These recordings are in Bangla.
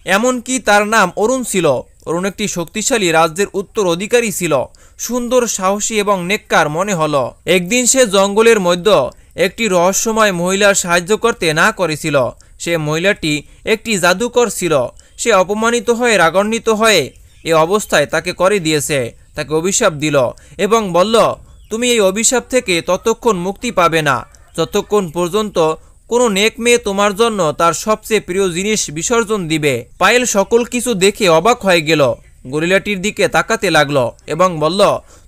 এমনকি তার নাম অরুণ ছিল। অরুণ একটি শক্তিশালী রাজ্যের উত্তর অধিকারী ছিল, সুন্দর, সাহসী এবং নেককার মনে হলো। একদিন সে জঙ্গলের মধ্যে একটি রহস্যময় মহিলার সাহায্য করতে না করেছিল। সে মহিলাটি একটি জাদুকর ছিল। সে অপমানিত হয়ে রাগান্বিত হয়ে এ অবস্থায় তাকে করে দিয়েছে, তাকে অভিশাপ দিল এবং বলল, তুমি এই অভিশাপ থেকে ততক্ষণ মুক্তি পাবে না যতক্ষণ পর্যন্ত কোনো নেক মেয়ে তোমার জন্য তার সবচেয়ে প্রিয় জিনিস বিসর্জন দিবে। পায়েল সকল কিছু দেখে অবাক হয়ে গেল, গরিলাটির দিকে তাকাতে লাগলো এবং বলল,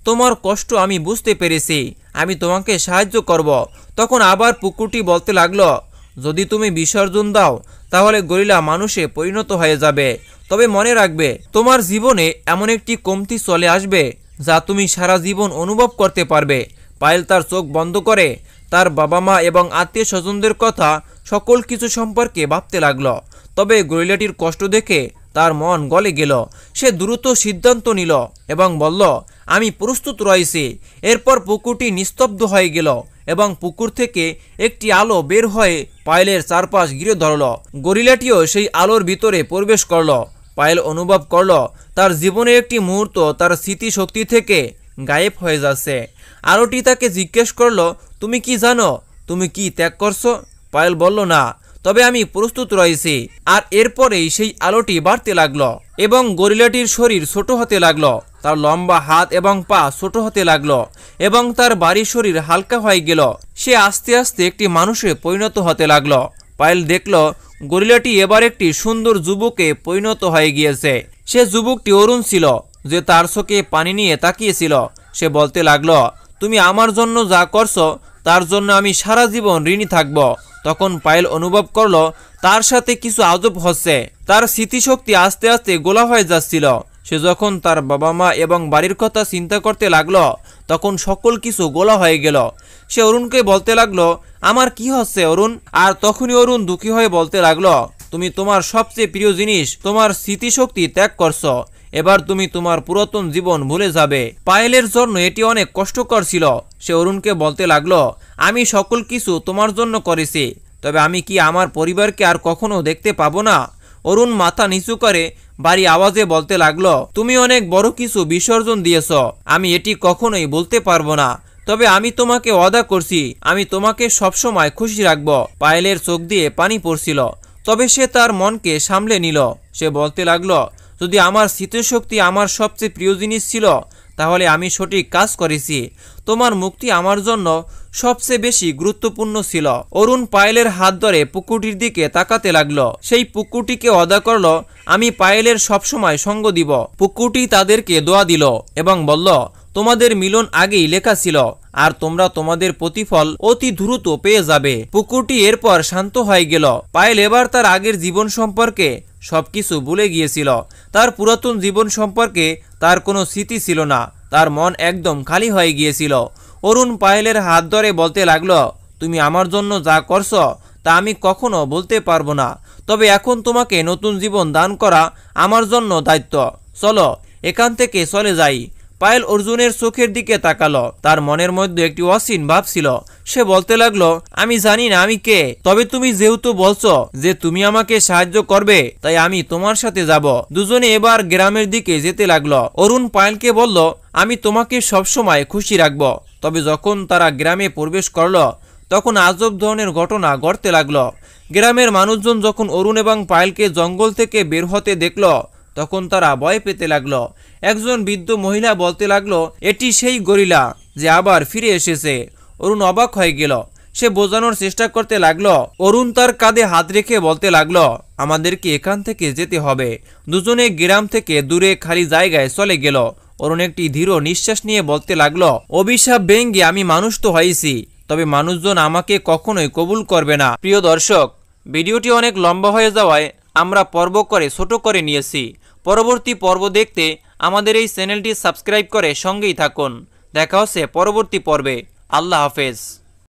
তোমার কষ্ট আমি বুঝতে পেরেছি, আমি তোমাকে সাহায্য করব। তখন আবার পুকুরটি বলতে লাগলো, যদি তুমি বিসর্জন দাও তাহলে গরিলা মানুষে পরিণত হয়ে যাবে। তবে মনে রাখবে, তোমার জীবনে এমন একটি কমতি চলে আসবে যা তুমি সারা জীবন অনুভব করতে পারবে। পায়েল তার চোখ বন্ধ করে তার বাবা মা এবং আত্মীয় স্বজনদের কথা সকল কিছু সম্পর্কে ভাবতে লাগলো। তবে গরিলাটির কষ্ট দেখে তার মন গলে গেল। সে দ্রুত সিদ্ধান্ত নিল এবং বলল, আমি প্রস্তুত রয়েছি। এরপর পুকুরটি নিস্তব্ধ হয়ে গেল এবং পুকুর থেকে একটি আলো বের হয়ে পায়েলের চারপাশ ঘিরে ধরল। গরিলাটিও সেই আলোর ভিতরে প্রবেশ করল। পায়েল অনুভব করল তার জীবনের একটি মুহূর্ত তার স্মৃতিশক্তি থেকে গায়েব হয়ে যাচ্ছে। আলোটি তাকে জিজ্ঞেস করলো, তুমি কি জানো তুমি কি ত্যাগ করছো? পায়েল বলল, না, তবে আমি প্রস্তুত রয়েছি। আর এরপরেই সেই আলোটি বাড়তে লাগলো এবং গরিলাটির শরীর ছোট হতে লাগলো, তার লম্বা হাত এবং পা ছোট হতে লাগলো এবং তার ভারী শরীর হালকা হয়ে গেল। সে আস্তে আস্তে একটি মানুষে পরিণত হতে লাগলো। পায়েল দেখল গরিলাটি এবার একটি সুন্দর যুবকে পরিণত হয়ে গিয়েছে। সে যুবকটি অরুণ ছিল, যে তার চোখে পানি নিয়ে তাকিয়েছিল। সে বলতে লাগলো, তুমি আমার জন্য যা করছো তার জন্য আমি সারা জীবন ঋণী থাকব। তখন পায়েল অনুভব করলো তার সাথে কিছু আজব হচ্ছে। তার স্মৃতিশক্তি আস্তে আস্তে গোলা হয়ে যাচ্ছিল। সে যখন তার বাবা মা এবং বাড়ির কথা চিন্তা করতে লাগলো তখন সকল কিছু গোলা হয়ে গেল। সে অরুণকে বলতে লাগলো, আমার কি হচ্ছে অরুণ? আর তখনই অরুণ দুঃখী হয়ে বলতে লাগলো, তুমি তোমার সবচেয়ে প্রিয় জিনিস, তোমার স্মৃতিশক্তি ত্যাগ করছো। এবার তুমি তোমার পুরাতন জীবন ভুলে যাবে। পায়েলের জন্য এটি অনেক কষ্টকর ছিল। সে অরুণকে বলতে লাগলো, আমি সকল কিছু তোমার জন্য করেছি, তবে আমি কি আমার পরিবারকে আর কখনো দেখতে পাবো না? অরুণ মাথা নিচু করে বাড়ি আওয়াজে বলতে লাগলো, তুমি অনেক বড় কিছু বিসর্জন দিয়েছ, আমি এটি কখনোই বলতে পারবো না। তবে আমি তোমাকে ওয়াদা করছি, আমি তোমাকে সবসময় খুশি রাখবো। পায়েলের চোখ দিয়ে পানি পড়ছিল, তবে সে তার মনকে সামলে নিল। সে বলতে লাগলো, যদি আমার স্মৃতিশক্তি আমার সবচেয়ে প্রিয় জিনিস ছিল তাহলে আমি সঠিক কাজ করেছি। তোমার মুক্তি আমার জন্য সবচেয়ে বেশি গুরুত্বপূর্ণ ছিল। অরুণ পায়েলের হাত ধরে পুকুরটির দিকে তাকাতে লাগলো। সেই পুকুরটিকে ওয়াদা করলো, আমি পায়েলের সবসময় সঙ্গ দিব। পুকুরটি তাদেরকে দোয়া দিল এবং বলল, তোমাদের মিলন আগেই লেখা ছিল আর তোমরা তোমাদের প্রতিফল অতি দ্রুত পেয়ে যাবে। পুকুরটি এরপর শান্ত হয়ে গেল। পায়েল এবার তার আগের জীবন সম্পর্কে সবকিছু ভুলে গিয়েছিল। তার পুরাতন জীবন সম্পর্কে তার কোনো স্মৃতি ছিল না। তার মন একদম খালি হয়ে গিয়েছিল। অরুণ পায়েলের হাত ধরে বলতে লাগলো, তুমি আমার জন্য যা করছো তা আমি কখনো বলতে পারবো না, তবে এখন তোমাকে নতুন জীবন দান করা আমার জন্য দায়িত্ব। চলো এখান থেকে চলে যাই। পায়েল অর্জুনের চোখের দিকে তাকালো। তার মনের মধ্যে একটি অসীম ভাব ছিল। সে বলতে লাগলো, আমি জানি না আমি কে, তবে তুমি যেহেতু বলছো যে তুমি আমাকে সাহায্য করবে তাই আমি তোমার সাথে যাব। দুজনে এবার গ্রামের দিকে যেতে লাগলো। অরুণ পায়েলকে বলল, আমি তোমাকে সবসময় খুশি রাখবো। তবে যখন তারা গ্রামে প্রবেশ করলো তখন আজব ধরনের ঘটনা ঘটতে লাগলো। গ্রামের মানুষজন যখন অরুণ এবং পায়েলকে জঙ্গল থেকে বের হতে দেখলো তখন তারা ভয় পেতে লাগলো। একজন বৃদ্ধ মহিলা বলতে লাগলো, এটি সেই গরিলা যে আবার ফিরে এসেছে। অরুণ অবাক হয়ে গেল। সে বোঝানোর চেষ্টা করতে লাগলো। অরুণ তার কাঁধে হাত রেখে বলতে লাগলো, আমাদেরকে এখান থেকে যেতে হবে। দুজনে গ্রাম থেকে দূরে খালি জায়গায় চলে গেল। অরুণ একটি ধীর নিঃশ্বাস নিয়ে বলতে লাগলো, অভিশাপ ভেঙে আমি মানুষ তো হয়েছি, তবে মানুষজন আমাকে কখনোই কবুল করবে না। প্রিয় দর্শক, ভিডিওটি অনেক লম্বা হয়ে যাওয়ায় আমরা পর্ব করে ছোট করে নিয়েছি। পরবর্তী পর্ব দেখতে আমাদের এই চ্যানেলটি সাবস্ক্রাইব করে সঙ্গেই থাকুন। দেখা হচ্ছে পরবর্তী পর্বে। আল্লাহ হাফেজ।